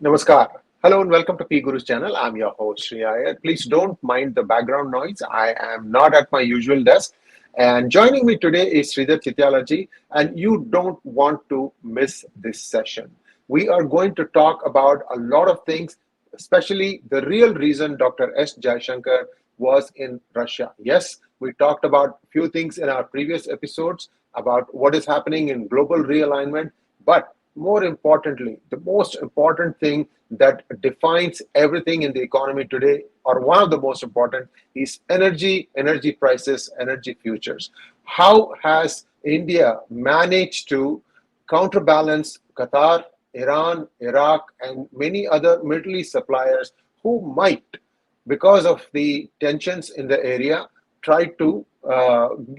Namaskar. Hello and welcome to PGurus channel. I'm your host Sree Iyer. Please don't mind the background noise. I am not at my usual desk. And joining me today is Sree Iyer App, and you don't want to miss this session. We are going to talk about a lot of things, especially the real reason Dr. 𝗤𝙠𝗫 was in Russia. Yes, we talked about a few things in our previous episodes about what is happening in global realignment, but more importantly, the most important thing that defines everything in the economy today, or one of the most important, is energy prices, energy futures. How has India managed to counterbalance Qatar, Iran, Iraq, and many other Middle East suppliers who might, because of the tensions in the area, try to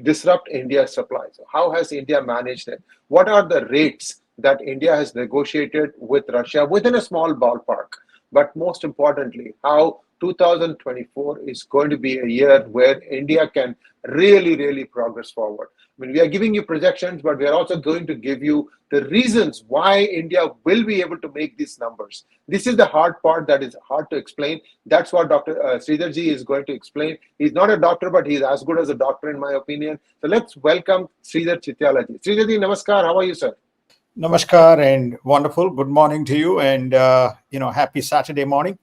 disrupt India's supply? So how has India managed it? What are the rates that India has negotiated with Russia within a small ballpark? But most importantly, how 2024 is going to be a year where India can really progress forward. I mean, we are giving you projections, but we are also going to give you the reasons why India will be able to make these numbers. This is the hard part that is hard to explain. That's what Dr. Sree Iyer ji is going to explain. He's not a doctor, but he's as good as a doctor in my opinion. So let's welcome Sree Iyer ji. Sree Iyer ji, namaskar. How are you, sir? Namaskar and wonderful. Good morning to you, and happy Saturday morning.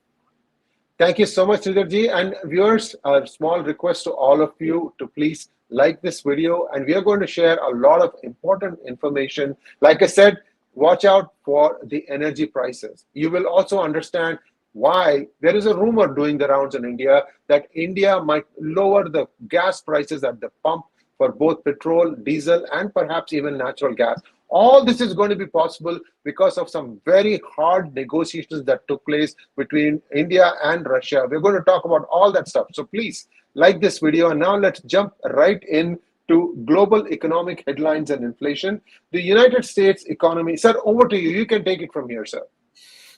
Thank you so much, Sree Iyer ji. And viewers, a small request to all of you to please like this video, and we are going to share a lot of important information. Like I said, watch out for the energy prices. You will also understand why there is a rumor doing the rounds in India that India might lower the gas prices at the pump for both petrol, diesel, and perhaps even natural gas. All this is going to be possible because of some very hard negotiations that took place between India and Russia. We're going to talk about all that stuff. So please like this video. And now let's jump right into global economic headlines and inflation. The United States economy. Sir, over to you. You can take it from here, sir.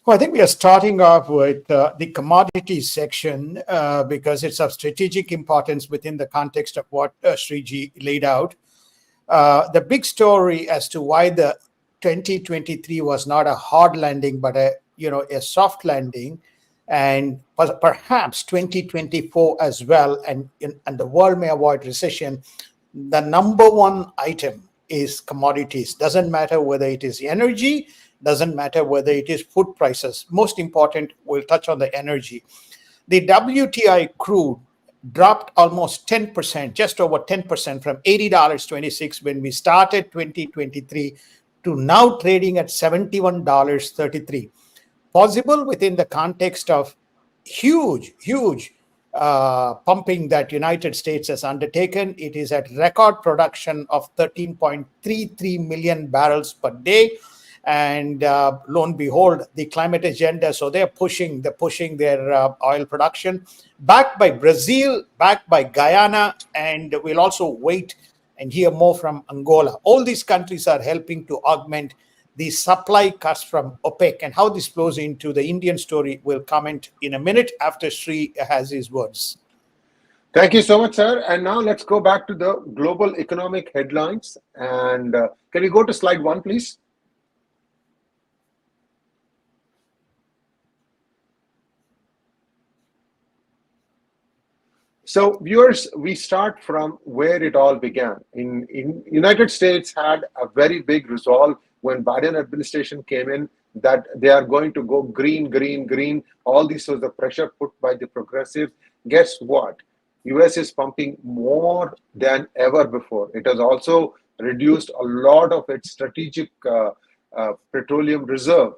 Well, I think we are starting off with the commodities section because it's of strategic importance within the context of what Sree ji laid out. The big story as to why the 2023 was not a hard landing, but a soft landing, and perhaps 2024 as well, and the world may avoid recession. The number one item is commodities. Doesn't matter whether it is energy, doesn't matter whether it is food prices. Most important, we'll touch on the energy. The WTI crude dropped almost 10%, just over 10% from $80.26 when we started 2023 to now trading at $71.33. Possible within the context of huge pumping that United States has undertaken. It is at record production of 13.33 million barrels per day. And lo and behold, the climate agenda. So they're pushing their oil production, backed by Brazil, backed by Guyana, and we'll also wait and hear more from Angola. All these countries are helping to augment the supply cuts from OPEC, and how this flows into the Indian story we'll comment in a minute after Sree has his words. Thank you so much, sir. And now let's go back to the global economic headlines. And can we go to slide 1, please? So viewers, we start from where it all began. In United States had a very big resolve when Biden administration came in that they are going to go green. All this was the pressure put by the progressives. Guess what? US is pumping more than ever before. It has also reduced a lot of its strategic petroleum reserve,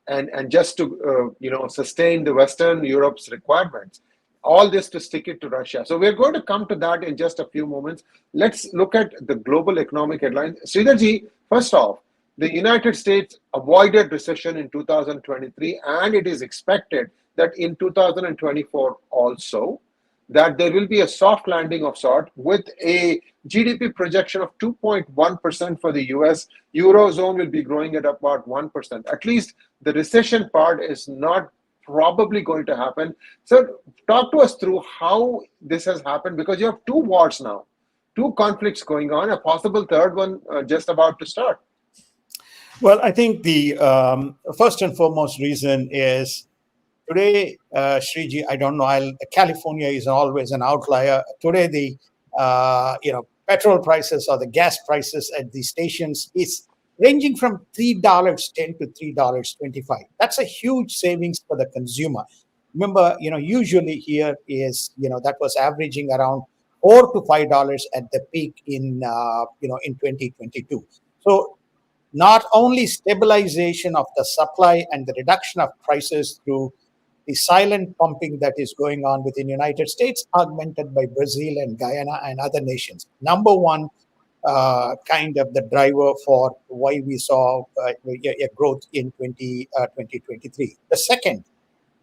and just to sustain the Western Europe's requirements. All this to stick it to Russia. So we're going to come to that in just a few moments. Let's look at the global economic headlines. Sree Iyer ji, first off, the United States avoided recession in 2023, and it is expected that in 2024 also, that there will be a soft landing of sort with a GDP projection of 2.1% for the US. Eurozone will be growing at about 1%. At least the recession part is not probably going to happen. So talk to us through how this has happened, because you have 2 wars now, 2 conflicts going on, a possible third one just about to start. Well, I think the first and foremost reason is today, Sree, I don't know. California is always an outlier. Today, the petrol prices or the gas prices at the stations is ranging from $3.10 to $3.25. That's a huge savings for the consumer. Remember, usually here is that was averaging around $4 to $5 at the peak in 2022. So not only stabilization of the supply and the reduction of prices through the silent pumping that is going on within the United States, augmented by Brazil and Guyana and other nations. Number one, kind of the driver for why we saw a growth in 2023. The second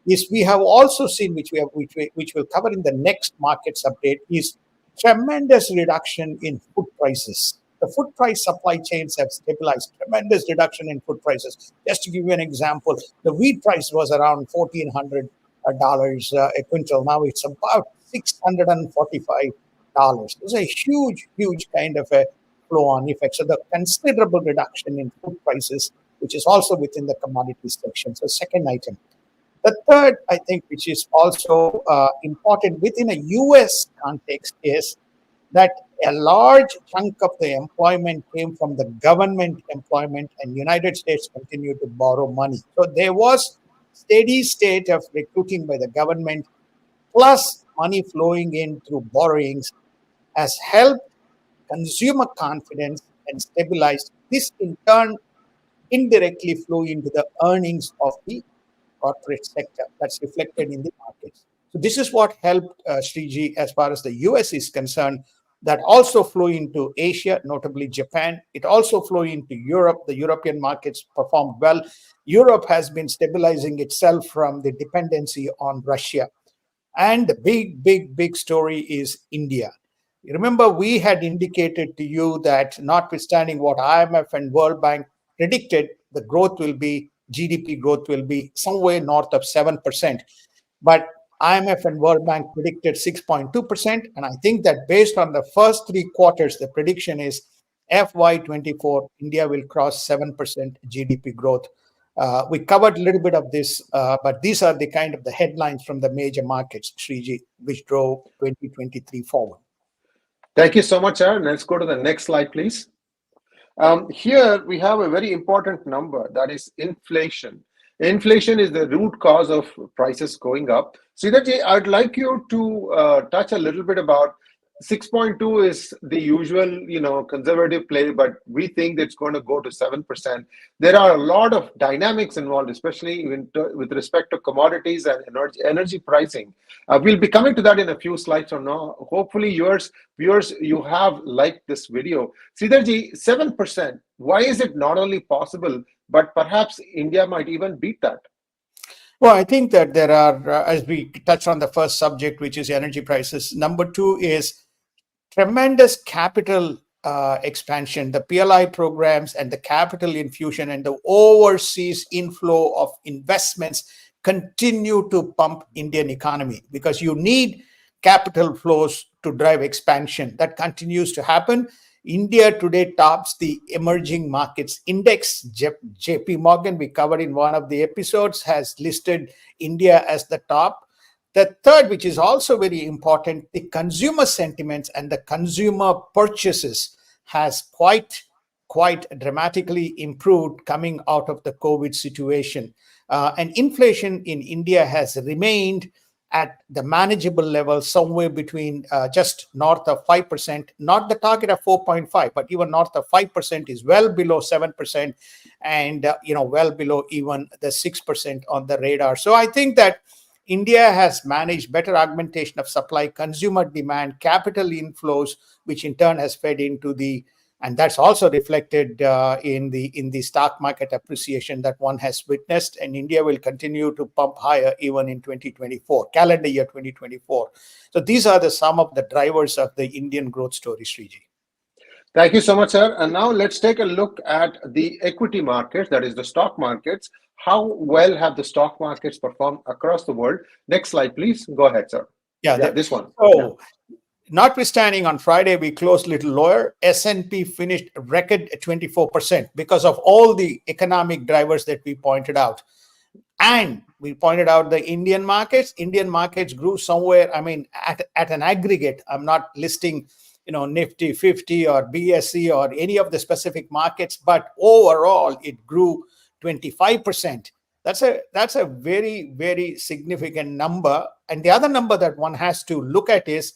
is we have also seen, which we'll cover in the next markets update, is tremendous reduction in food prices. The food price supply chains have stabilized. Tremendous reduction in food prices. Just to give you an example, the wheat price was around $1,400 a quintal. Now it's about $645. It's a huge, huge kind of a flow-on effect. So the considerable reduction in food prices, which is also within the commodities section. So second item. The third, I think, which is also important within a US context, is that a large chunk of the employment came from the government employment, and United States continued to borrow money. So there was steady state of recruiting by the government, plus money flowing in through borrowings has helped consumer confidence and stabilized. This in turn indirectly flew into the earnings of the corporate sector. That's reflected in the markets. So this is what helped Sree, as far as the US is concerned. That also flow into Asia, notably Japan. It also flow into Europe. The European markets performed well. Europe has been stabilizing itself from the dependency on Russia. And the big story is India. You remember, we had indicated to you that notwithstanding what IMF and World Bank predicted, the growth will be, GDP growth will be somewhere north of 7%. But IMF and World Bank predicted 6.2%. And I think that based on the first 3 quarters, the prediction is FY24, India will cross 7% GDP growth. We covered a little bit of this, but these are the kind of the headlines from the major markets, Sree, which drove 2023 forward. Thank you so much, Aaron. Let's go to the next slide, please. Here we have a very important number, that is inflation. Inflation is the root cause of prices going up. Sridharji, I'd like you to touch a little bit about 6.2 is the usual, conservative play, but we think it's going to go to 7%. There are a lot of dynamics involved, especially with respect to commodities and energy pricing. We'll be coming to that in a few slides from now. Hopefully, viewers, you have liked this video. Sridharji, 7%. Why is it not only possible, but perhaps India might even beat that? Well, I think that there are, as we touched on the first subject, which is energy prices. Number two is tremendous capital expansion, the PLI programs and the capital infusion and the overseas inflow of investments continue to pump Indian economy, because you need capital flows to drive expansion. That continues to happen. India today tops the emerging markets index. JP Morgan, we covered in one of the episodes, has listed India as the top. The third, which is also very important, the consumer sentiments and the consumer purchases has quite dramatically improved coming out of the COVID situation. And inflation in India has remained at the manageable level, somewhere between just north of 5%, not the target of 4.5, but even north of 5% is well below 7%, and well below even the 6% on the radar. So I think that India has managed better augmentation of supply, consumer demand, capital inflows, which in turn has fed into and that's also reflected in the stock market appreciation that one has witnessed. And India will continue to pump higher even in 2024, calendar year 2024. So these are some of the drivers of the Indian growth story, Sree. Thank you so much, sir. And now let's take a look at the equity markets, that is the stock markets. How well have the stock markets performed across the world? Next slide, please. Go ahead, sir. Yeah, this one. Oh, notwithstanding, on Friday, we closed a little lower. S&P finished record at 24% because of all the economic drivers that we pointed out. And we pointed out the Indian markets. Indian markets grew somewhere, I mean, at an aggregate. I'm not listing, Nifty 50 or BSE or any of the specific markets, but overall, it grew 25%. That's a very, very significant number. And the other number that one has to look at is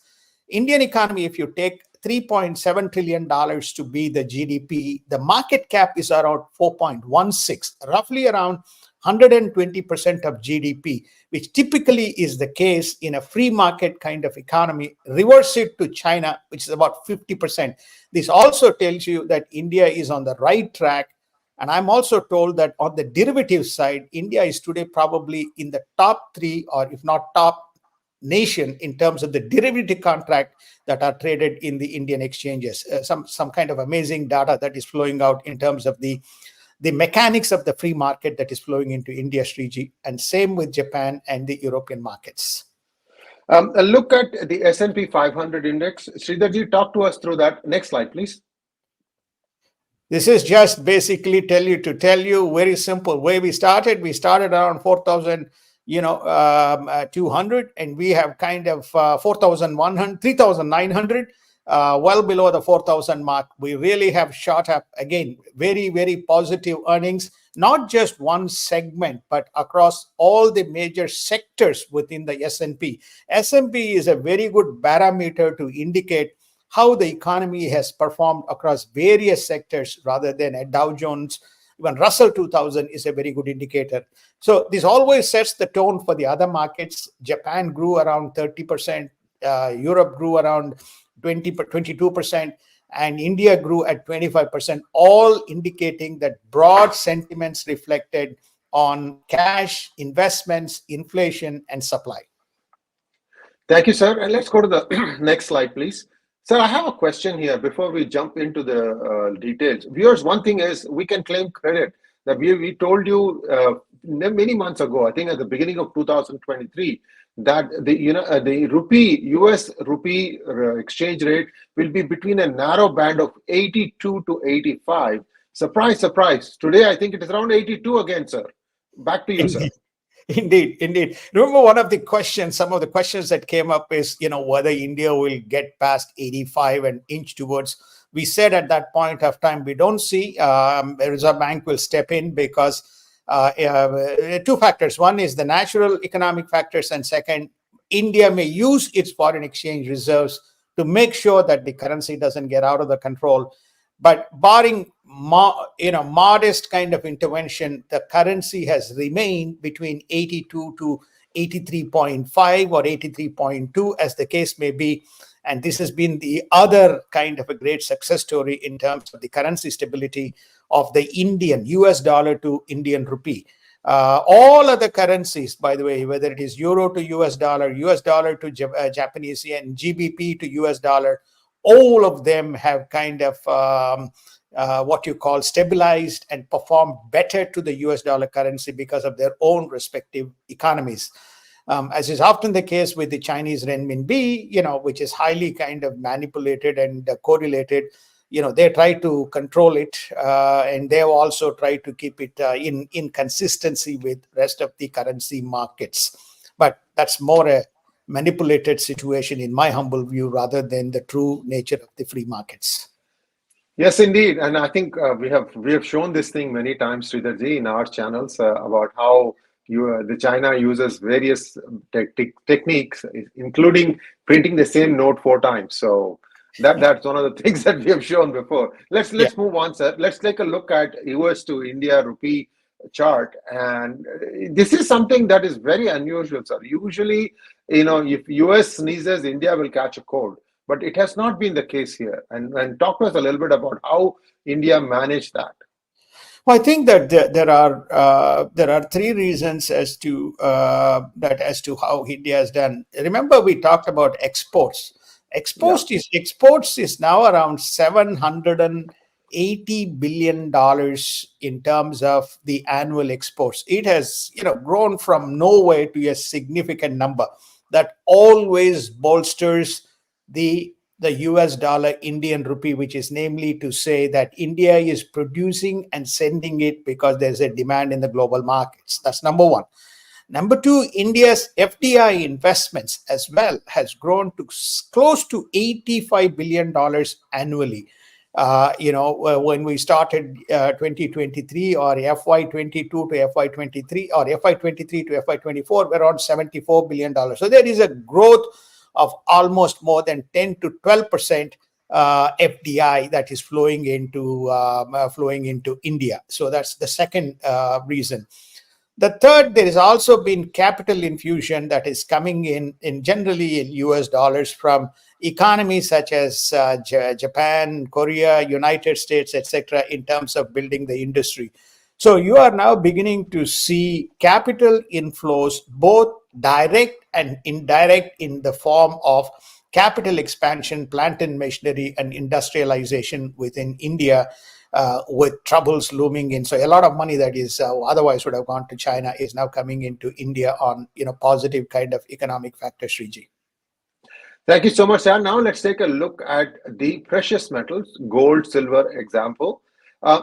Indian economy. If you take $3.7 trillion to be the GDP, the market cap is around 4.16, roughly around 120% of GDP, which typically is the case in a free market kind of economy. Reverse it to China, which is about 50%. This also tells you that India is on the right track. And I'm also told that on the derivative side, India is today probably in the top 3, or if not top nation, in terms of the derivative contract that are traded in the Indian exchanges. Some kind of amazing data that is flowing out in terms of the mechanics of the free market that is flowing into India, Sree, and same with Japan and the European markets. A look at the S&P 500 index. Sridharji, talk to us through that. Next slide, please. This is just basically tell you very simple way we started. We started around 4,000, 200, and we have kind of 4,100, 3,900. Well below the 4,000 mark. We really have shot up again. Very, very positive earnings, not just one segment, but across all the major sectors within the S&P. S&P is a very good barometer to indicate how the economy has performed across various sectors rather than a Dow Jones. Even Russell 2000 is a very good indicator. So this always sets the tone for the other markets. Japan grew around 30%. Europe grew around 22%, and India grew at 25%, all indicating that broad sentiments reflected on cash, investments, inflation, and supply. Thank you, sir. And let's go to the next slide, please. Sir, I have a question here before we jump into the details. Viewers, one thing is we can claim credit that we told you many months ago, I think at the beginning of 2023, that the rupee, US rupee exchange rate will be between a narrow band of 82 to 85. Surprise, surprise. Today, I think it is around 82 again, sir. Back to you, sir. Indeed. Remember one of the questions, some of the questions that came up is, whether India will get past 85 and inch towards. We said at that point of time, we don't see Reserve Bank will step in because two factors. One is the natural economic factors, and second, India may use its foreign exchange reserves to make sure that the currency doesn't get out of the control. But barring modest kind of intervention, the currency has remained between 82 to 83.5 or 83.2, as the case may be. And this has been the other kind of a great success story in terms of the currency stability of the Indian US dollar to Indian rupee. All other currencies, by the way, whether it is euro to US dollar to Japanese yen, GBP to US dollar, all of them have kind of what you call stabilized and performed better to the US dollar currency because of their own respective economies. As is often the case with the Chinese renminbi, which is highly kind of manipulated and correlated, they try to control it, and they also try to keep it in consistency with rest of the currency markets. But that's more a manipulated situation in my humble view rather than the true nature of the free markets. Yes, indeed. And I think we have shown this thing many times, Sridharji, in our channels about how the China uses various techniques, including printing the same note 4 times. So that's one of the things that we have shown before. Let's move on, sir. Let's take a look at US to India rupee chart. And this is something that is very unusual, sir. Usually, if US sneezes, India will catch a cold. But it has not been the case here. And talk to us a little bit about how India managed that. Well, I think that there are 3 reasons as to how India has done. Remember, we talked about exports. Exports is now around $780 billion in terms of the annual exports. It has grown from nowhere to a significant number that always bolsters the US dollar Indian rupee, which is namely to say that India is producing and sending it because there's a demand in the global markets. That's number one. Number two, India's FDI investments as well has grown to close to $85 billion annually. When we started 2023 or FY22 to FY23 or FY23 to FY24, we're around $74 billion. So there is a growth of almost more than 10 to 12% FDI that is flowing into India. So that's the second reason. The third, there has also been capital infusion that is coming in generally in US dollars from economies such as Japan, Korea, United States, etc., in terms of building the industry. So you are now beginning to see capital inflows, both direct and indirect, in the form of capital expansion, plant and machinery, and industrialization within India, with troubles looming in. So a lot of money that is otherwise would have gone to China is now coming into India on positive kind of economic factors, Sree. Thank you so much, sir. Now let's take a look at the precious metals, gold, silver example.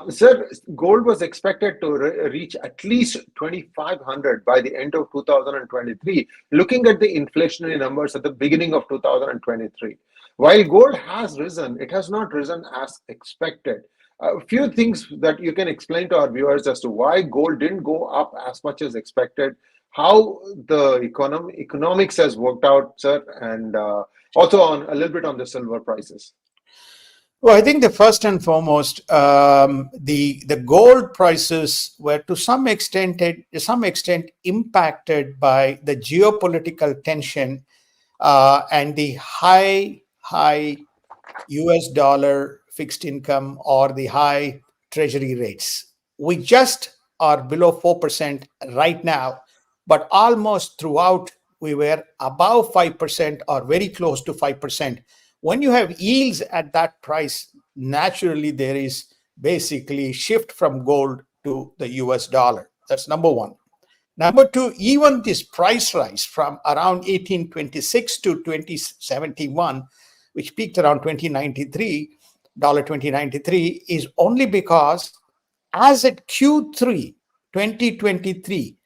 Sir, gold was expected to reach at least 2,500 by the end of 2023, looking at the inflationary numbers at the beginning of 2023. While gold has risen, it has not risen as expected. A few things that you can explain to our viewers as to why gold didn't go up as much as expected, how the economics has worked out, sir, and also on a little bit on the silver prices. Well, I think the first and foremost, the gold prices were to some extent impacted by the geopolitical tension and the high US dollar fixed income or the high treasury rates. We just are below 4% right now, but almost throughout we were above 5% or very close to 5%. When you have yields at that price, naturally there is basically shift from gold to the US dollar. That's number one. Number two, even this price rise from around 1826 to 2071, which peaked around $2093, is only because as at Q3 2023,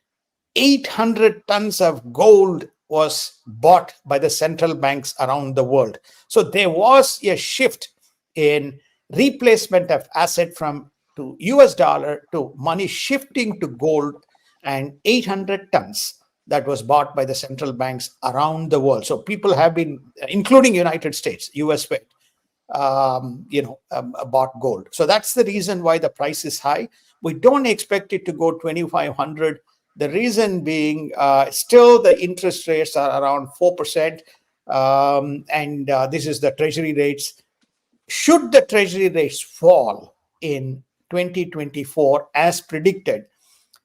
800 tons of gold was bought by the central banks around the world. So there was a shift in replacement of asset to US dollar to money shifting to gold, and 800 tons that was bought by the central banks around the world. So people have been, including United States, US Fed, bought gold. So that's the reason why the price is high. We don't expect it to go 2,500. The reason being, still the interest rates are around 4%, and this is the treasury rates. Should the treasury rates fall in 2024 as predicted,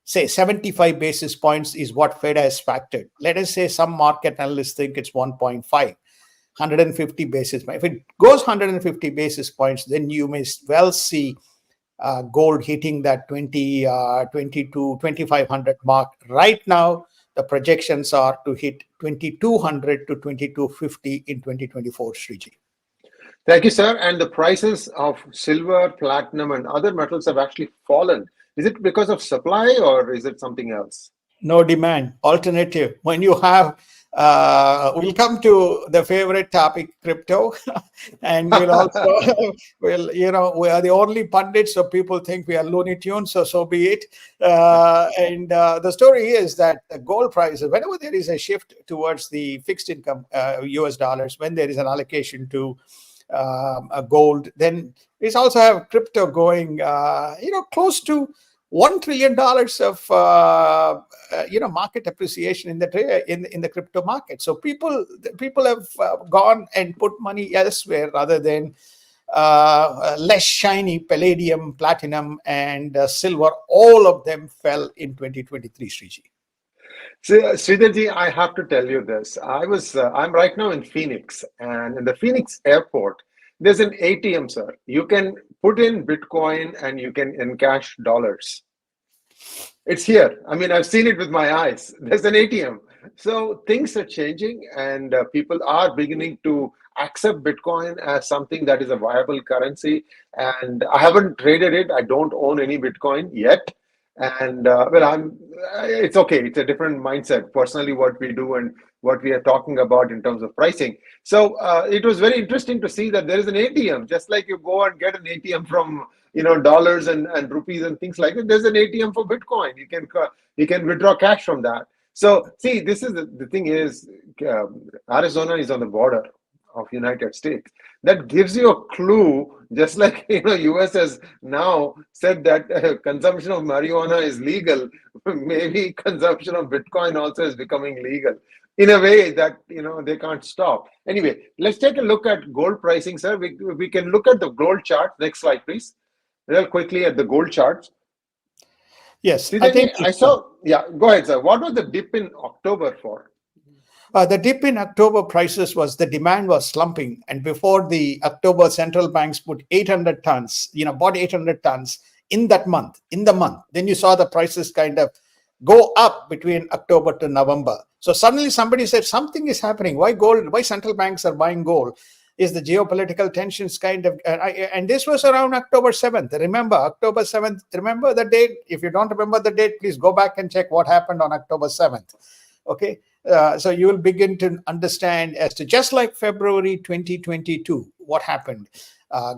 say 75 basis points is what Fed has factored. Let us say some market analysts think it's 1.5, 150 basis points. If it goes 150 basis points, then you may well see gold hitting that 2,500 mark. Right now, the projections are to hit 2,200 to 2,250 in 2024, Sree. Thank you, sir. And the prices of silver, platinum, and other metals have actually fallen. Is it because of supply or is it something else? No demand. Alternative. When you have, we'll come to the favorite topic, crypto, and we'll also, we are the only pundits, so people think we are Looney Tunes, so be it. And the story is that the gold prices, whenever there is a shift towards the fixed income US dollars, when there is an allocation to gold, then we also have crypto going, close to $1 trillion of market appreciation in the crypto market. So people have gone and put money elsewhere rather than less shiny palladium, platinum, and silver. All of them fell in 2023, Sree. Sridharji, I have to tell you this. I'm right now in Phoenix, and in the Phoenix airport, there's an ATM, sir. You can put in Bitcoin and you can encash dollars. It's here. I mean, I've seen it with my eyes. There's an ATM. So things are changing, and people are beginning to accept Bitcoin as something that is a viable currency. And I haven't traded it. I don't own any Bitcoin yet. And it's okay. It's a different mindset. Personally, what we do and what we are talking about in terms of pricing. So it was very interesting to see that there is an ATM, just like you go and get an ATM from dollars and rupees and things like that. There's an ATM for Bitcoin. You can withdraw cash from that. So see, this is the thing is, Arizona is on the border of United States. That gives you a clue, just like US has now said that consumption of marijuana is legal. Maybe consumption of Bitcoin also is becoming legal in a way that they can't stop. Anyway, let's take a look at gold pricing, sir. We can look at the gold chart. Next slide, please. Real quickly at the gold charts. Yes, I think I saw. Yeah, go ahead, sir. What was the dip in October for? The dip in October prices was the demand was slumping, and before the October central banks put 800 tons, bought 800 tons in that month, then you saw the prices kind of go up between October to November. So suddenly somebody said something is happening. Why gold? Why central banks are buying gold? Is the geopolitical tensions kind of, and this was around October 7th. Remember October 7th, remember the date? If you don't remember the date, please go back and check what happened on October 7th. Okay, so you will begin to understand as to, just like February 2022, what happened.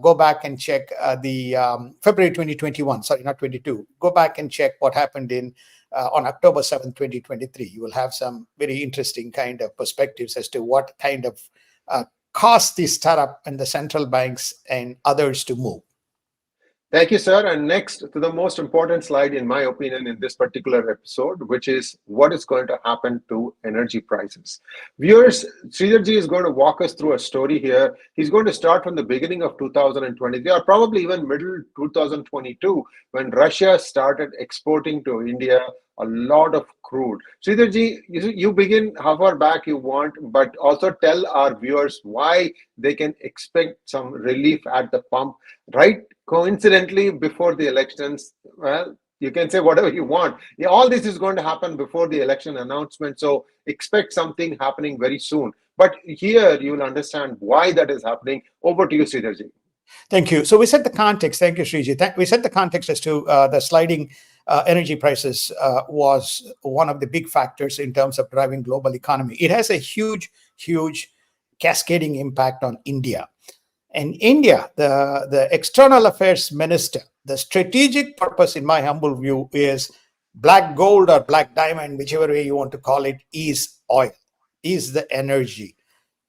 Go back and check the February 2021, sorry, not 22. Go back and check what happened on October 7th, 2023. You will have some very interesting kind of perspectives as to what kind of caused the startup and the central banks and others to move. Thank you, sir. And next to the most important slide, in my opinion, in this particular episode, which is what is going to happen to energy prices. Viewers, Sree Iyer is going to walk us through a story here. He's going to start from the beginning of 2023, or probably even middle 2022, when Russia started exporting to India a lot of crude. Sree Iyer, you begin how far back you want, but also tell our viewers why they can expect some relief at the pump, right? Coincidentally, before the elections. Well, you can say whatever you want. Yeah, all this is going to happen before the election announcement, so expect something happening very soon. But here you will understand why that is happening. Over to you, Sree Iyer. Thank you. So we set the context. Thank you, Sree Iyer. We set the context as to the sliding energy prices was one of the big factors in terms of driving global economy. It has a huge cascading impact on India. And India, the external affairs minister, the strategic purpose, in my humble view, is black gold or black diamond, whichever way you want to call it, is oil, is the energy.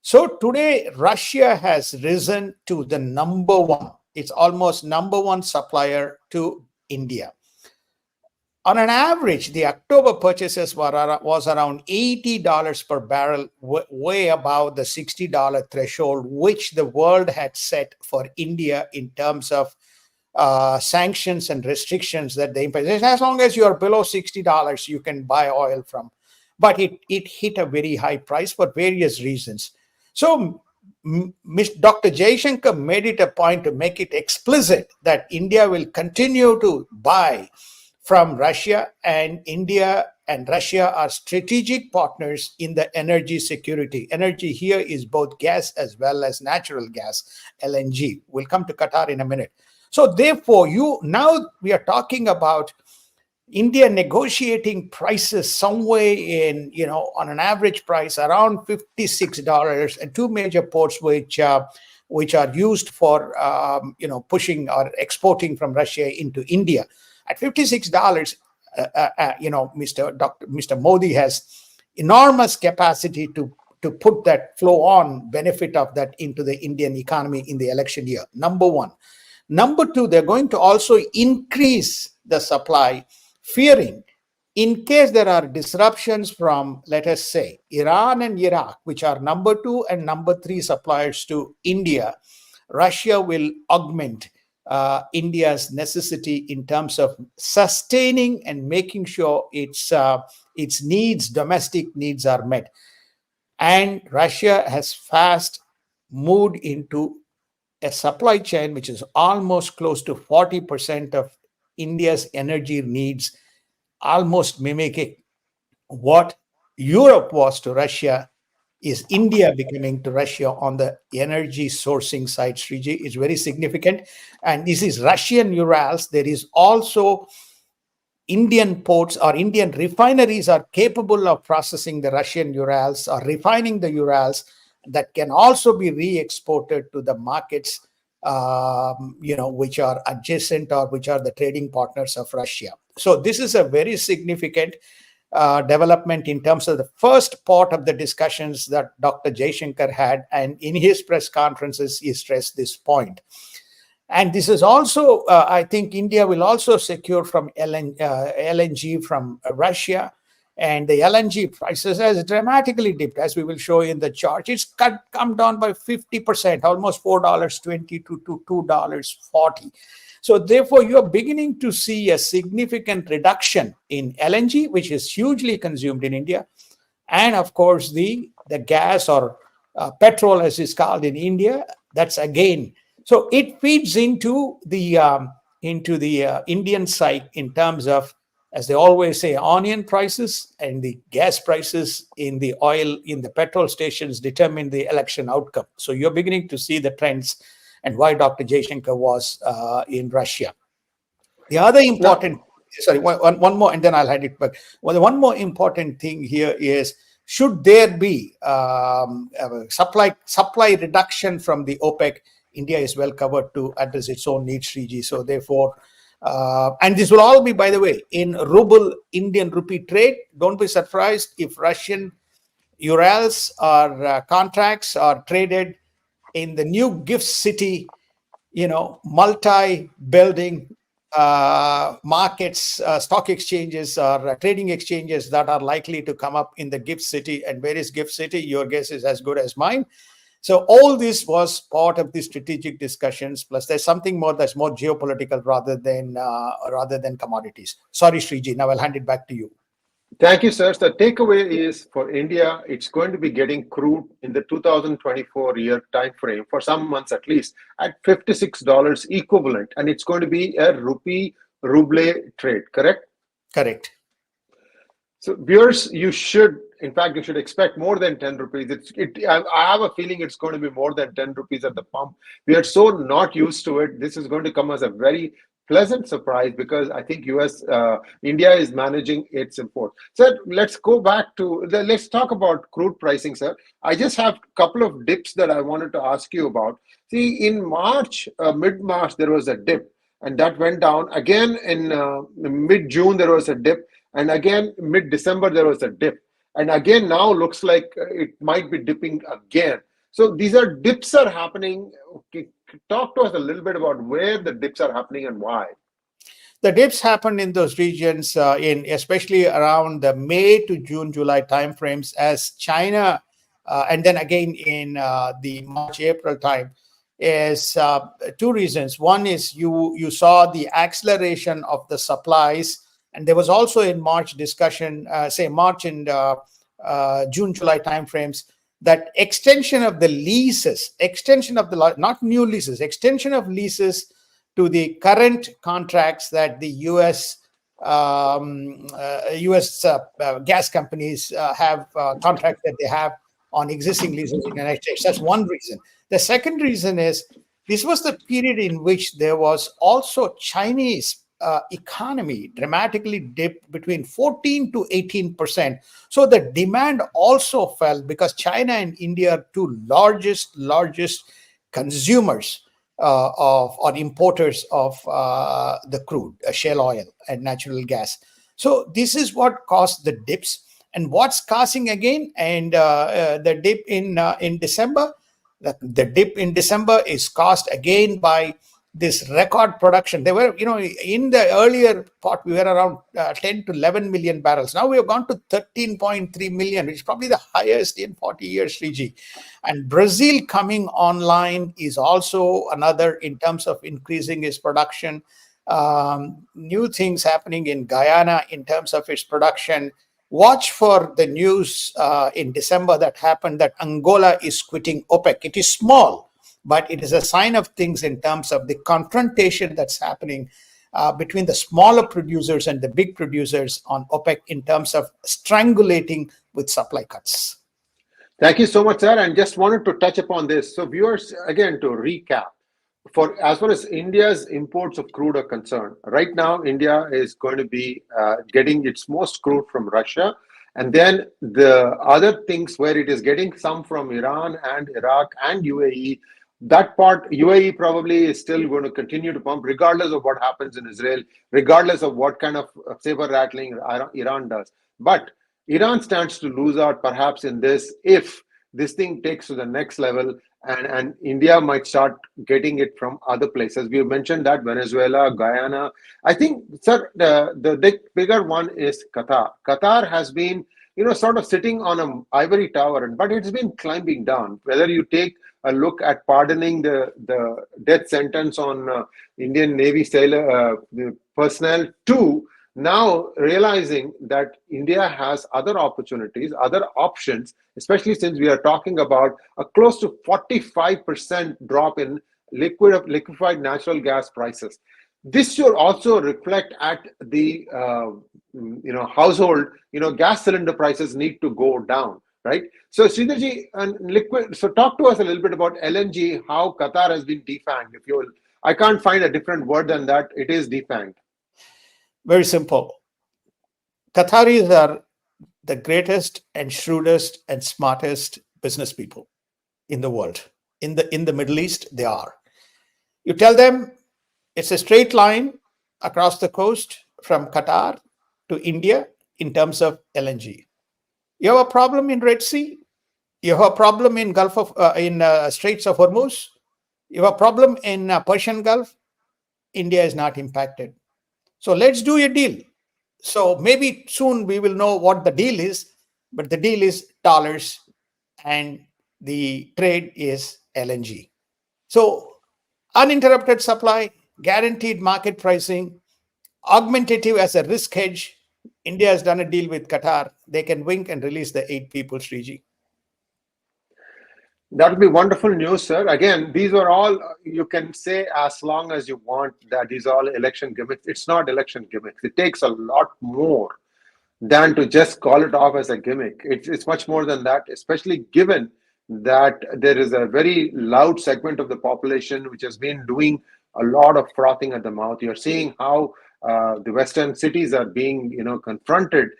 So today, Russia has risen to the number one. It's almost number one supplier to India. On an average, the October purchases was around $80 per barrel, way above the $60 threshold, which the world had set for India in terms of sanctions and restrictions that they impose. As long as you are below $60, you can buy oil from. But it hit a very high price for various reasons. So Dr. Jaishankar made it a point to make it explicit that India will continue to buy from Russia, and India and Russia are strategic partners in the energy security. Energy here is both gas as well as natural gas, LNG. We'll come to Qatar in a minute. So therefore, now we are talking about India negotiating prices somewhere in, on an average price around $56, and two major ports which are used for, pushing or exporting from Russia into India. At $56, Mr. Modi has enormous capacity to put that flow-on benefit of that into the Indian economy in the election year, number one. Number two, they're going to also increase the supply, fearing in case there are disruptions from, let us say, Iran and Iraq, which are number two and number three suppliers to India, Russia will augment India's necessity in terms of sustaining and making sure its needs, domestic needs, are met. And Russia has fast moved into a supply chain which is almost close to 40% of India's energy needs, almost mimicking what Europe was to Russia is India becoming to Russia on the energy sourcing side, Sree, is very significant. And this is Russian Urals. There is also Indian ports or Indian refineries are capable of processing the Russian Urals or refining the Urals that can also be re-exported to the markets, which are adjacent or which are the trading partners of Russia. So this is a very significant development in terms of the first part of the discussions that Dr. Jaishankar had, and in his press conferences, he stressed this point. And this is also, I think India will also secure from LNG from Russia, and the LNG prices has dramatically dipped, as we will show in the chart. It's come down by 50%, almost $4.20 to $2.40. So therefore, you're beginning to see a significant reduction in LNG, which is hugely consumed in India. And of course, the gas or petrol, as is called in India, that's again. So it feeds into the Indian side in terms of, as they always say, onion prices and the gas prices in the oil, in the petrol stations determine the election outcome. So you're beginning to see the trends and why Dr. Jaishankar was in Russia. The other important, one more, and then I'll hand it back. Well, the one more important thing here is, should there be supply reduction from the OPEC, India is well covered to address its own needs, Sree. So therefore, and this will all be, by the way, in ruble, Indian rupee trade. Don't be surprised if Russian Urals or contracts are traded in the new gift city, multi-building markets, stock exchanges or trading exchanges that are likely to come up in the gift city. And where is gift city? Your guess is as good as mine. So all this was part of the strategic discussions. Plus, there's something more that's more geopolitical rather than commodities. Sorry, Sree. Now I'll hand it back to you. Thank you, sir. The takeaway is for India, it's going to be getting crude in the 2024 year time frame for some months at least at $56 equivalent, and it's going to be a rupee-ruble trade. Correct? Correct. So viewers, you should expect more than 10 rupees. I have a feeling it's going to be more than 10 rupees at the pump. We are so not used to it. This is going to come as a very pleasant surprise because I think India is managing its import. Sir, let's go back to, let's talk about crude pricing, sir. I just have a couple of dips that I wanted to ask you about. See, in March, mid-March, there was a dip and that went down. Again, in mid-June, there was a dip. And again, mid-December, there was a dip. And again, now looks like it might be dipping again. So these are dips are happening. Okay, talk to us a little bit about where the dips are happening and why. The dips happened in those regions, especially around the May to June, July timeframes, as China, and then again in the March, April time, is two reasons. One is you saw the acceleration of the supplies. And there was also in March discussion, say March and June, July timeframes, that extension of the leases, not new leases, extension of leases to the current contracts that the U.S. Gas companies have contracts that they have on existing leases in the United States. That's one reason. The second reason is this was the period in which there was also Chinese economy dramatically dipped between 14 to 18%. So the demand also fell because China and India are two largest consumers or importers of the crude, shale oil and natural gas. So this is what caused the dips. And what's causing again? And the dip in December, the dip in December is caused again by this record production. They were, in the earlier part, we were around 10 to 11 million barrels. Now we have gone to 13.3 million, which is probably the highest in 40 years, Sree. And Brazil coming online is also another in terms of increasing its production. New things happening in Guyana in terms of its production. Watch for the news in December that happened that Angola is quitting OPEC. It is small, but it is a sign of things in terms of the confrontation that's happening between the smaller producers and the big producers on OPEC in terms of strangulating with supply cuts. Thank you so much, sir. And just wanted to touch upon this. So, viewers, again, to recap, for as far as India's imports of crude are concerned, right now India is going to be getting its most crude from Russia, and then the other things where it is getting some from Iran and Iraq and UAE. That part, UAE probably is still going to continue to pump, regardless of what happens in Israel, regardless of what kind of saber rattling Iran does. But Iran stands to lose out perhaps in this if this thing takes to the next level, and India might start getting it from other places. We mentioned that Venezuela, Guyana. I think, sir, the bigger one is Qatar. Qatar has been, sort of sitting on an ivory tower, but it's been climbing down. Whether you take a look at pardoning the death sentence on Indian Navy sailor personnel, to now realizing that India has other opportunities, other options, especially since we are talking about a close to 45% drop in liquefied natural gas prices. This should also reflect at the household, gas cylinder prices need to go down, right? So Sridharji, and liquid. So talk to us a little bit about LNG, how Qatar has been defanged, if you will. I can't find a different word than that. It is defanged. Very simple. Qataris are the greatest and shrewdest and smartest business people in the world. In the Middle East, they are. You tell them it's a straight line across the coast from Qatar to India in terms of LNG. You have a problem in Red Sea. You have a problem in Straits of Hormuz. You have a problem in Persian Gulf. India is not impacted. So let's do a deal. So maybe soon we will know what the deal is, but the deal is dollars and the trade is LNG. So uninterrupted supply, guaranteed market pricing, augmentative as a risk hedge. India has done a deal with Qatar. They can wink and release the 8 people, Sree. That would be wonderful news, sir. Again, these are all, you can say as long as you want that these are all election gimmicks. It's not election gimmicks. It takes a lot more than to just call it off as a gimmick. It's much more than that, especially given that there is a very loud segment of the population which has been doing a lot of frothing at the mouth. You're seeing how the Western cities are being, confronted.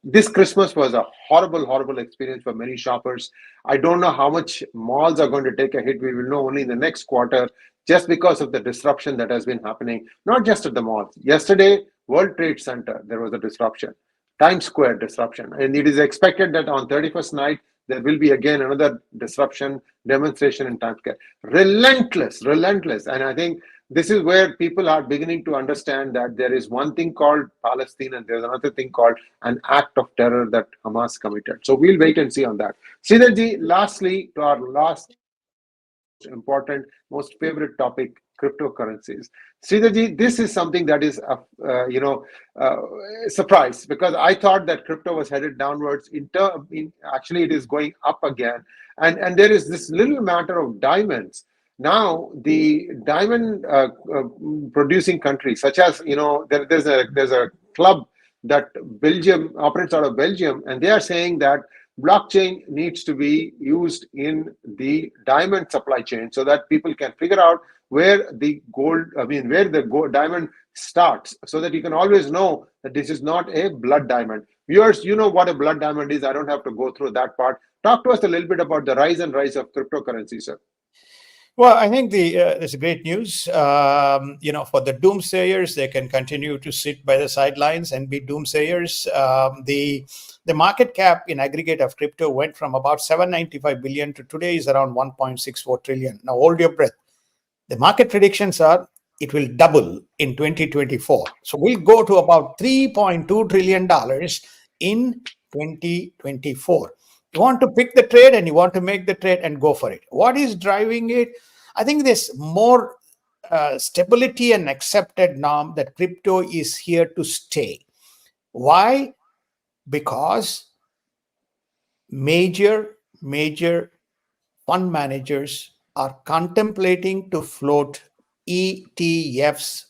This Christmas was a horrible, horrible experience for many shoppers. I don't know how much malls are going to take a hit. We will know only in the next quarter, just because of the disruption that has been happening, not just at the malls. Yesterday, World Trade Center, there was a disruption. Times Square disruption. And it is expected that on 31st night, there will be again another disruption, demonstration in Times Square. Relentless, relentless. And I think this is where people are beginning to understand that there is one thing called Palestine and there's another thing called an act of terror that Hamas committed. So we'll wait and see on that. Sridharji, lastly, to our last important, most favorite topic, cryptocurrencies. Sridharji, this is something that is surprise, because I thought that crypto was headed downwards. Actually, it is going up again, and there is this little matter of diamonds. Now, the diamond producing countries, such as there's a club that Belgium operates out of Belgium, and they are saying that blockchain needs to be used in the diamond supply chain so that people can figure out where the diamond starts, so that you can always know that this is not a blood diamond. Viewers, you know what a blood diamond is. I don't have to go through that part. Talk to us a little bit about the rise of cryptocurrency, sir. Well, I think there's great news. For the doomsayers, they can continue to sit by the sidelines and be doomsayers. The market cap in aggregate of crypto went from about 795 billion to today is around 1.64 trillion. Now, hold your breath. The market predictions are it will double in 2024. So we'll go to about $3.2 trillion in 2024. You want to pick the trade and you want to make the trade and go for it. What is driving it? I think there's more stability and accepted norm that crypto is here to stay. Why? Because major fund managers are contemplating to float ETFs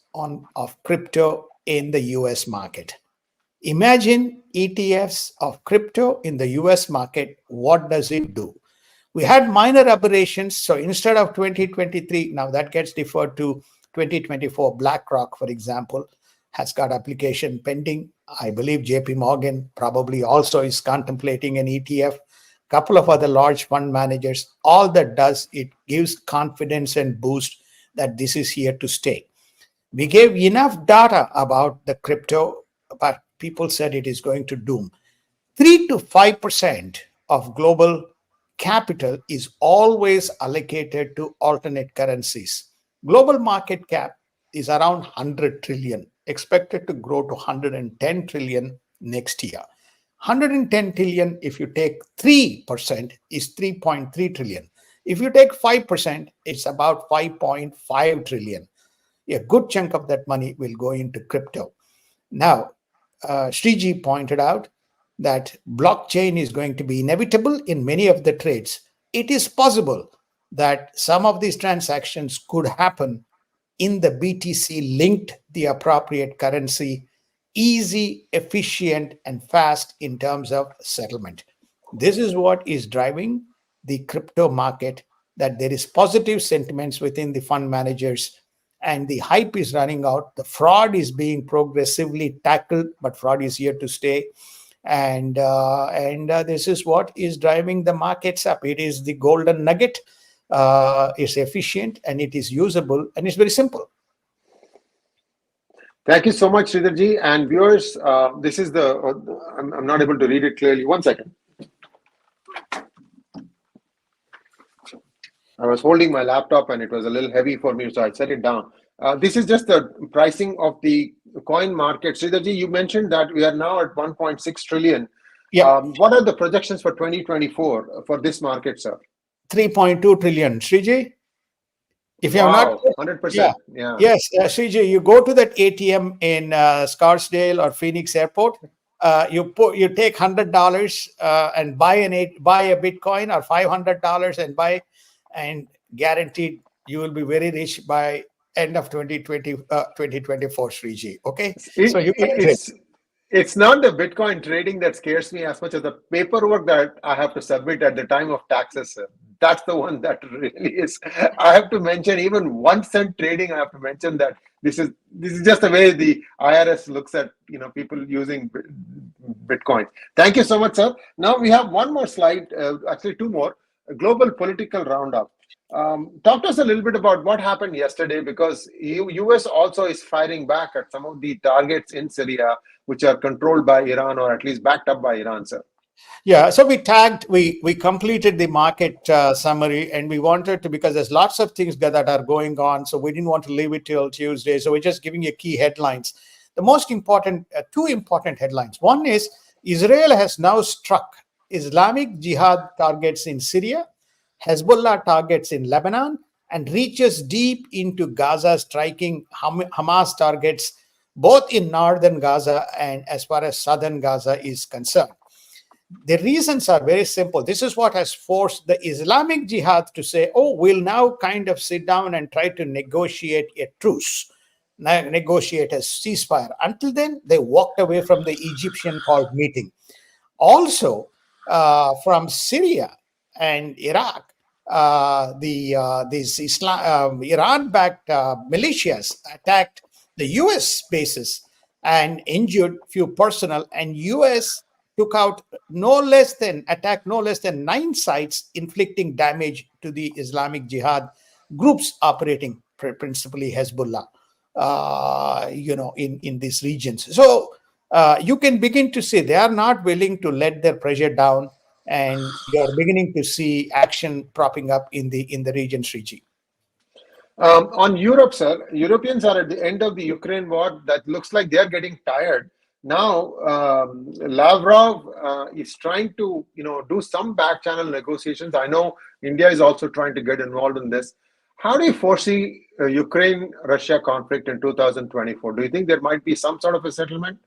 of crypto in the US market. Imagine ETFs of crypto in the US market. What does it do? We had minor aberrations. So instead of 2023, now that gets deferred to 2024. BlackRock, for example, has got application pending. I believe JP Morgan probably also is contemplating an ETF. Couple of other large fund managers. All that does, it gives confidence and boost that this is here to stay. We gave enough data about the crypto, but people said it is going to doom. 3 to 5% of global capital is always allocated to alternate currencies. Global market cap is around 100 trillion, expected to grow to 110 trillion next year. 110 trillion, if you take 3%, is 3.3 trillion. If you take 5%, it's about 5.5 trillion. A good chunk of that money will go into crypto. Now, Sree pointed out that blockchain is going to be inevitable in many of the trades. It is possible that some of these transactions could happen in the BTC linked the appropriate currency, easy, efficient, and fast in terms of settlement. This is what is driving the crypto market, that there is positive sentiments within the fund managers and the hype is running out. The fraud is being progressively tackled, but fraud is here to stay. And this is what is driving the markets up. It is the golden nugget. It's efficient and it is usable and it's very simple. Thank you so much, Sridharji. And viewers, this is the, I'm not able to read it clearly. One second. I was holding my laptop and it was a little heavy for me, so I set it down. This is just the pricing of the coin market. Sridharji, you mentioned that we are now at 1.6 trillion. Yeah. What are the projections for 2024 for this market, sir? 3.2 trillion. Sree, if you wow, have not, 100%. Yeah. Yes, Sree, you go to that ATM in Scarsdale or Phoenix Airport. You take $100 and buy a Bitcoin, or $500 and buy, and guaranteed you will be very rich by end of 2024, Sree. Okay, so you can it's not the Bitcoin trading that scares me as much as the paperwork that I have to submit at the time of taxes, sir. That's the one that really is. I have to mention even 1 cent trading. I have to mention that this is just the way the IRS looks at people using Bitcoin. Thank you so much, sir. Now we have one more slide, actually 2 more. A global political roundup. Talk to us a little bit about what happened yesterday, because US also is firing back at some of the targets in Syria, which are controlled by Iran, or at least backed up by Iran, sir. Yeah, so we completed the market summary, and we wanted to, because there's lots of things that are going on, so we didn't want to leave it till Tuesday. So we're just giving you key headlines. The most important, 2 important headlines. One is Israel has now struck Islamic Jihad targets in Syria, Hezbollah targets in Lebanon, and reaches deep into Gaza, striking Hamas targets both in northern Gaza and as far as southern Gaza is concerned. The reasons are very simple. This is what has forced the Islamic Jihad to say, oh, we'll now kind of sit down and try to negotiate a truce, negotiate a ceasefire. Until then, they walked away from the Egyptian called meeting. Also, from Syria and Iraq, these Iran-backed militias attacked the U.S. bases and injured few personnel, and U.S. attacked no less than 9 sites, inflicting damage to the Islamic Jihad groups operating principally Hezbollah, in these regions. So you can begin to see they are not willing to let their pressure down, and you are beginning to see action propping up in the region, Sree. On Europe, sir, Europeans are at the end of the Ukraine war. That looks like they are getting tired. Now, Lavrov is trying to, do some back channel negotiations. I know India is also trying to get involved in this. How do you foresee Ukraine-Russia conflict in 2024? Do you think there might be some sort of a settlement?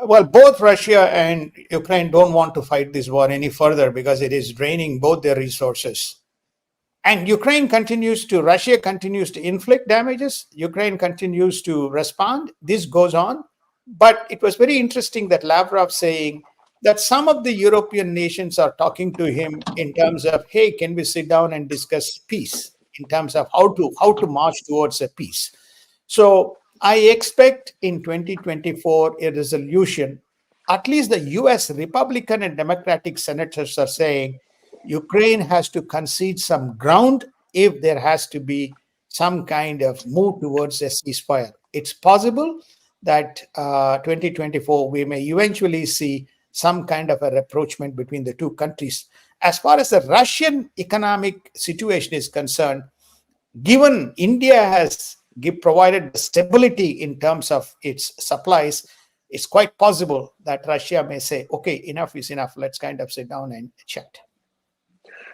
Well, both Russia and Ukraine don't want to fight this war any further because it is draining both their resources. And Russia continues to inflict damages. Ukraine continues to respond. This goes on. But it was very interesting that Lavrov saying that some of the European nations are talking to him in terms of, hey, can we sit down and discuss peace, in terms of how to march towards a peace. So I expect in 2024 a resolution. At least the US Republican and Democratic senators are saying Ukraine has to concede some ground if there has to be some kind of move towards a ceasefire. It's possible that 2024 we may eventually see some kind of a rapprochement between the two countries. As far as the Russian economic situation is concerned, given India has provided stability in terms of its supplies, it's quite possible that Russia may say, okay, enough is enough. Let's kind of sit down and chat.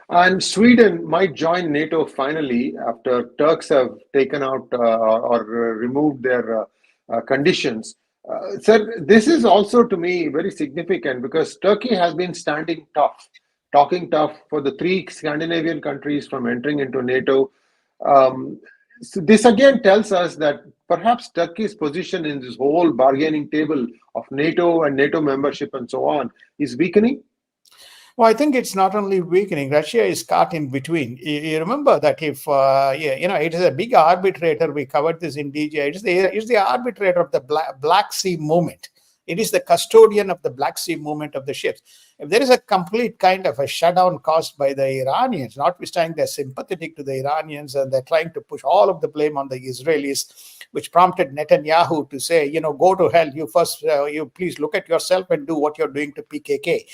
And Sweden might join NATO finally after Turks have taken out or removed their conditions. Sir, this is also to me very significant because Turkey has been standing tough, talking tough for the three Scandinavian countries from entering into NATO. So this again tells us that perhaps Turkey's position in this whole bargaining table of NATO and NATO membership and so on is weakening. Well, I think it's not only weakening. Russia is caught in between. You remember that if, it is a big arbitrator. We covered this in DGI. It's the arbitrator of the Black Sea movement. It is the custodian of the Black Sea movement of the ships. If there is a complete kind of a shutdown caused by the Iranians, notwithstanding they're sympathetic to the Iranians and they're trying to push all of the blame on the Israelis, which prompted Netanyahu to say, go to hell. You first, you please look at yourself and do what you're doing to PKK.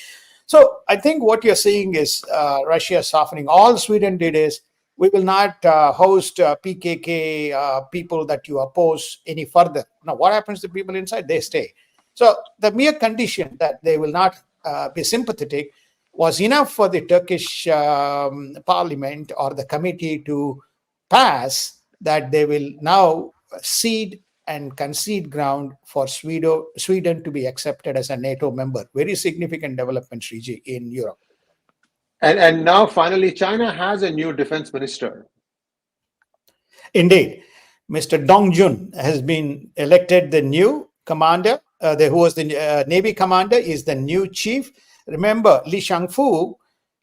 So I think what you're seeing is Russia softening. All Sweden did is, we will not host PKK people that you oppose any further. Now, what happens to people inside? They stay. So the mere condition that they will not be sympathetic was enough for the Turkish parliament or the committee to pass that they will now cede and concede ground for Sweden to be accepted as a NATO member. Very significant development, Sree, in Europe. And now finally, China has a new defense minister. Indeed. Mr. Dong Jun has been elected the new commander, who was the Navy commander, is the new chief. Remember, Li Shangfu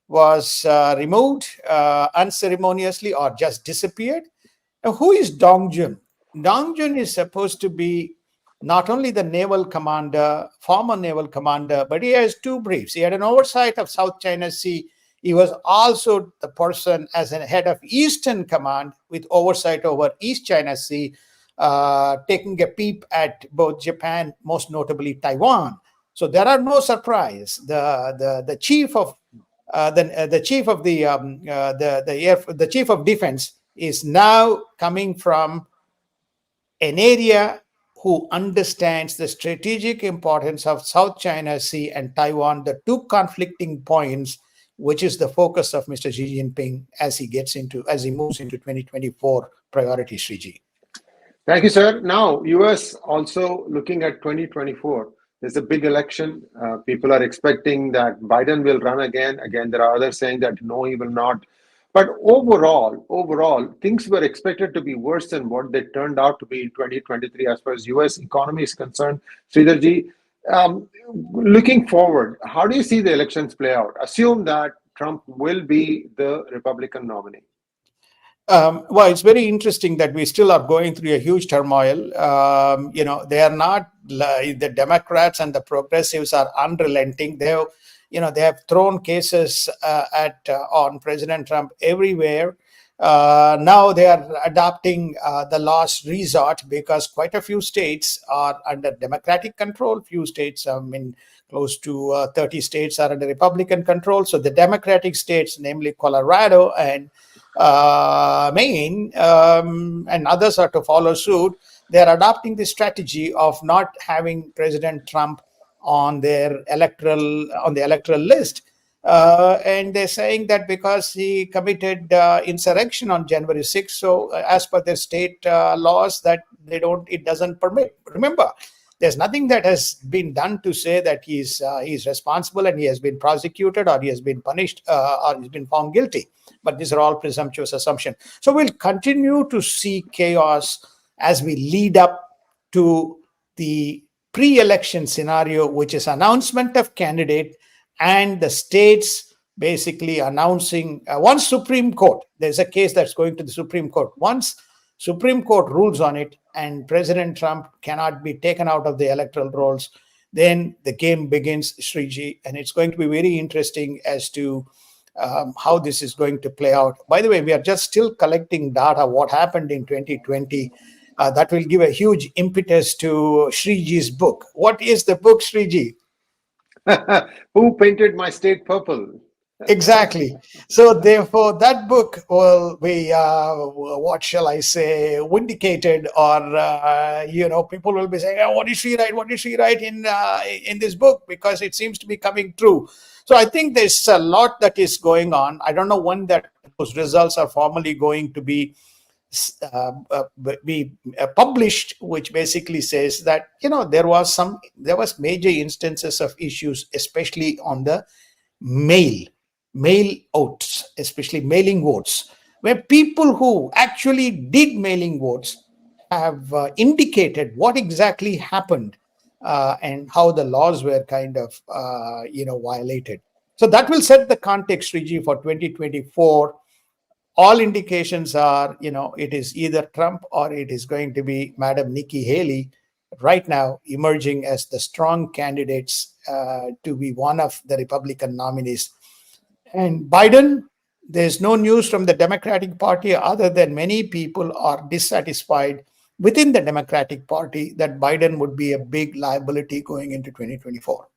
was removed unceremoniously or just disappeared. Now, who is Dong Jun? Dong Jun is supposed to be not only the naval commander, former naval commander, but he has two briefs. He had an oversight of South China Sea. He was also the person as a head of Eastern Command with oversight over East China Sea, taking a peep at both Japan, most notably Taiwan. So there are no surprise. The chief of the chief of defense is now coming from an area who understands the strategic importance of South China Sea and Taiwan, the two conflicting points, which is the focus of Mr. Xi Jinping as he moves into 2024 priorities, Sree. Thank you, sir. Now, US also looking at 2024. There's a big election. People are expecting that Biden will run again. Again, there are others saying that no, he will not. But overall, things were expected to be worse than what they turned out to be in 2023 as far as US economy is concerned. Sridharji, looking forward, how do you see the elections play out? Assume that Trump will be the Republican nominee. Well, it's very interesting that we still are going through a huge turmoil. They are not, the Democrats and the progressives are unrelenting. They have thrown cases on President Trump everywhere. Now they are adopting the last resort because quite a few states are under Democratic control. Few states, close to 30 states are under Republican control. So the Democratic states, namely Colorado and Maine and others are to follow suit. They are adopting the strategy of not having President Trump on the electoral list, and they're saying that because he committed insurrection on January 6th, so as per the state laws, that it doesn't permit. Remember, there's nothing that has been done to say that he's responsible and he has been prosecuted or he has been punished or he's been found guilty. But these are all presumptuous assumptions. So we'll continue to see chaos as we lead up to the pre-election scenario, which is announcement of candidate and the states basically announcing once Supreme Court, there's a case that's going to the Supreme Court. Once Supreme Court rules on it and President Trump cannot be taken out of the electoral rolls, then the game begins, Sree, and it's going to be very interesting as to how this is going to play out. By the way, we are just still collecting data, what happened in 2020. That will give a huge impetus to Sreeji's book. What is the book, Sreeji? Who painted my state purple? Exactly. So therefore, that book will be, what shall I say, vindicated, or people will be saying, oh, what did she write? What did she write in this book? Because it seems to be coming true. So I think there's a lot that is going on. I don't know when that those results are formally going to be published, which basically says that there was major instances of issues, especially on the mail votes, especially mailing votes, where people who actually did mailing votes have indicated what exactly happened and how the laws were kind of violated. So that will set the context, Sree, for 2024. All indications are, it is either Trump or it is going to be Madam Nikki Haley right now emerging as the strong candidates to be one of the Republican nominees. And Biden, there's no news from the Democratic Party other than many people are dissatisfied within the Democratic Party that Biden would be a big liability going into 2024.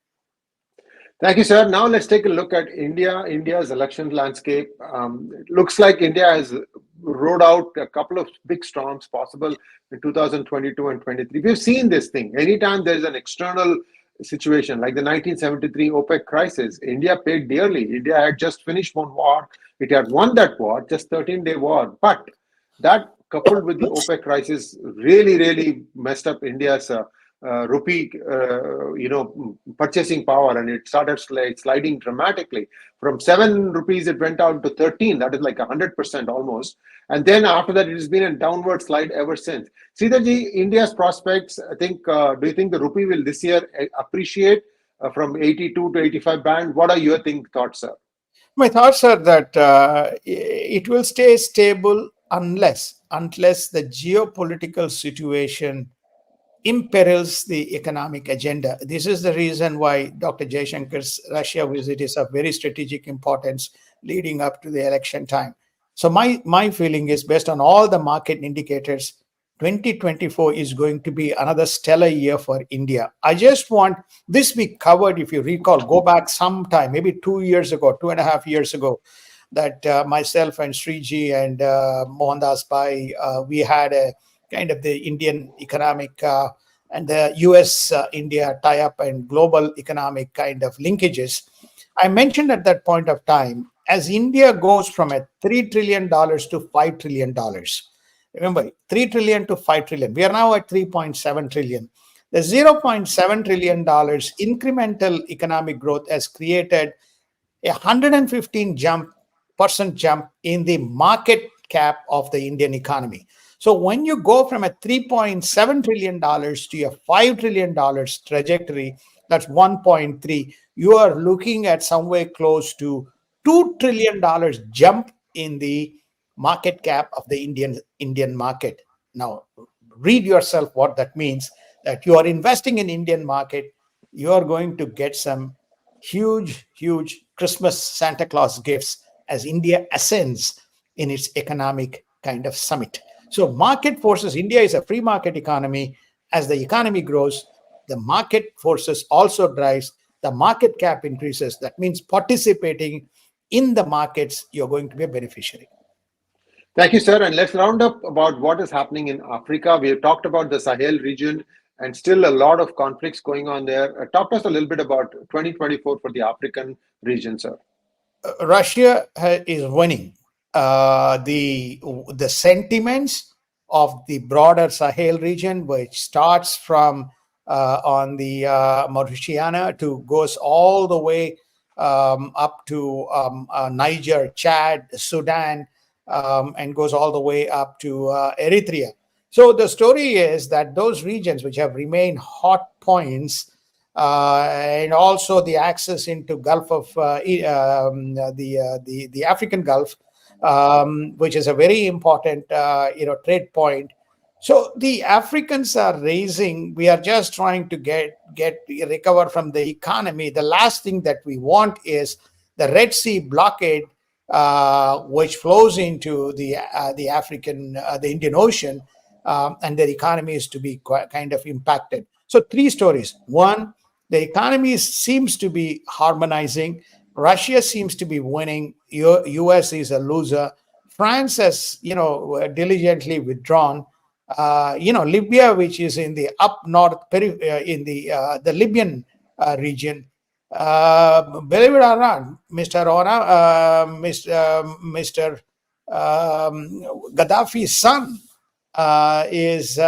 Thank you, sir. Now let's take a look at India's election landscape. It looks like India has rode out a couple of big storms possible in 2022 and 23. We've seen this thing. Anytime there's an external situation like the 1973 OPEC crisis, India paid dearly. India had just finished one war. It had won that war, just 13-day war. But that coupled with the OPEC crisis really messed up India's rupee, purchasing power, and it started sliding dramatically. From 7 rupees, it went down to 13. That is like 100% almost. And then after that, it has been a downward slide ever since. Sridharji, India's prospects, I think, do you think the rupee will this year appreciate from 82 to 85 band? What are your thoughts, sir? My thoughts are that it will stay stable unless the geopolitical situation imperils the economic agenda. This is the reason why Dr. Jaishankar's Russia visit is of very strategic importance leading up to the election time. So my feeling is, based on all the market indicators, 2024 is going to be another stellar year for India. I just want this we covered, if you recall, go back sometime, maybe 2.5 years ago, that myself and Sreeji and Mohandas Pai, we had a kind of the Indian economic and the US-India tie-up and global economic kind of linkages. I mentioned at that point of time, as India goes from a $3 trillion to $5 trillion, remember, 3 trillion to 5 trillion, we are now at 3.7 trillion. The $0.7 trillion incremental economic growth has created a 115% jump in the market cap of the Indian economy. So when you go from a $3.7 trillion to a $5 trillion trajectory, that's 1.3, you are looking at somewhere close to $2 trillion jump in the market cap of the Indian market. Now, read yourself what that means, that you are investing in Indian market, you are going to get some huge Christmas Santa Claus gifts as India ascends in its economic kind of summit. So market forces, India is a free market economy. As the economy grows, the market forces also drives, the market cap increases. That means participating in the markets, you're going to be a beneficiary. Thank you, sir. And let's round up about what is happening in Africa. We have talked about the Sahel region and still a lot of conflicts going on there. Talk to us a little bit about 2024 for the African region, sir. Russia is winning. The sentiments of the broader Sahel region, which starts from on the Mauritania to goes all the way up to Niger, Chad, Sudan, and goes all the way up to Eritrea. So the story is that those regions which have remained hot points, and also the access into Gulf of the African Gulf, which is a very important trade point. So the Africans are raising. We are just trying to recover from the economy. The last thing that we want is the Red Sea blockade, which flows into the Indian Ocean, and their economy is to be kind of impacted. So three stories. One, the economy seems to be harmonizing. Russia seems to be winning. US is a loser. France has, diligently withdrawn. Libya, which is in the up north, in the Libyan region. Believe it or not, Mr. Gaddafi's son is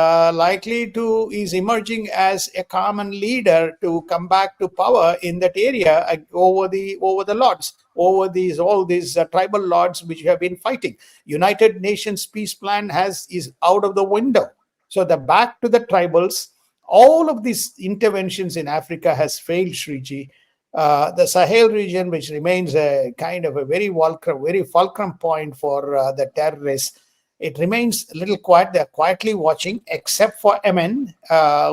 emerging as a common leader to come back to power in that area over the lords, over all these tribal lords which have been fighting. United Nations peace plan is out of the window. So the back to the tribals. All of these interventions in Africa has failed, Sree. The Sahel region, which remains a kind of a very fulcrum point for the terrorists, it remains a little quiet. They're quietly watching, except for Yemen,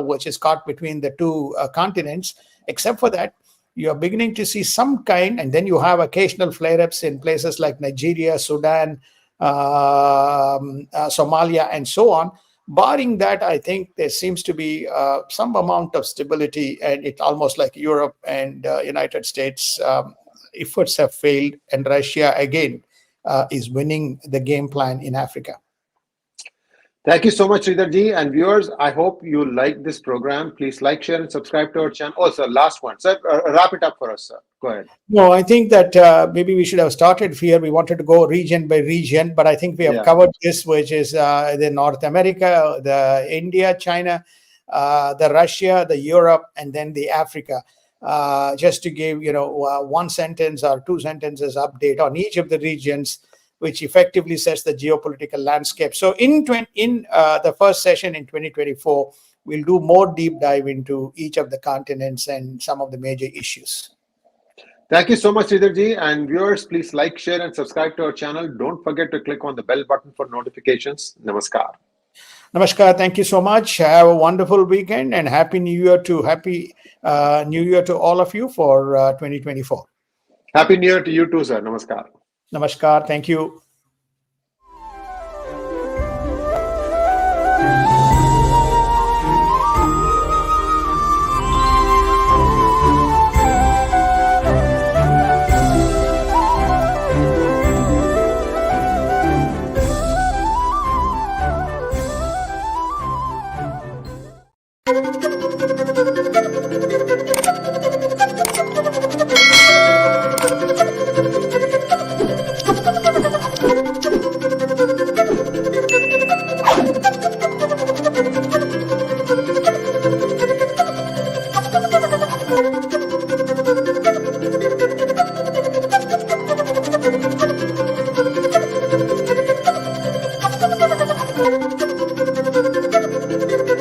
which is caught between the two continents. Except for that, you're beginning to see some kind, and then you have occasional flare-ups in places like Nigeria, Sudan, Somalia, and so on. Barring that, I think there seems to be some amount of stability, and it's almost like Europe and United States efforts have failed, and Russia again is winning the game plan in Africa. Thank you so much, Sridharji. And viewers, I hope you like this program. Please like, share, and subscribe to our channel. Oh, sir, last one. Sir, wrap it up for us, sir. Go ahead. No, I think that maybe we should have started here. We wanted to go region by region, but I think we have covered this, which is the North America, the India, China, the Russia, the Europe, and then the Africa. Just to give, one sentence or two sentences update on each of the regions, which effectively sets the geopolitical landscape. So in the first session in 2024, we'll do more deep dive into each of the continents and some of the major issues. Thank you so much, Sridharji. And viewers, please like, share, and subscribe to our channel. Don't forget to click on the bell button for notifications. Namaskar. Namaskar. Thank you so much. Have a wonderful weekend and Happy New Year to all of you for 2024. Happy New Year to you too, sir. Namaskar. Namaskar. Thank you.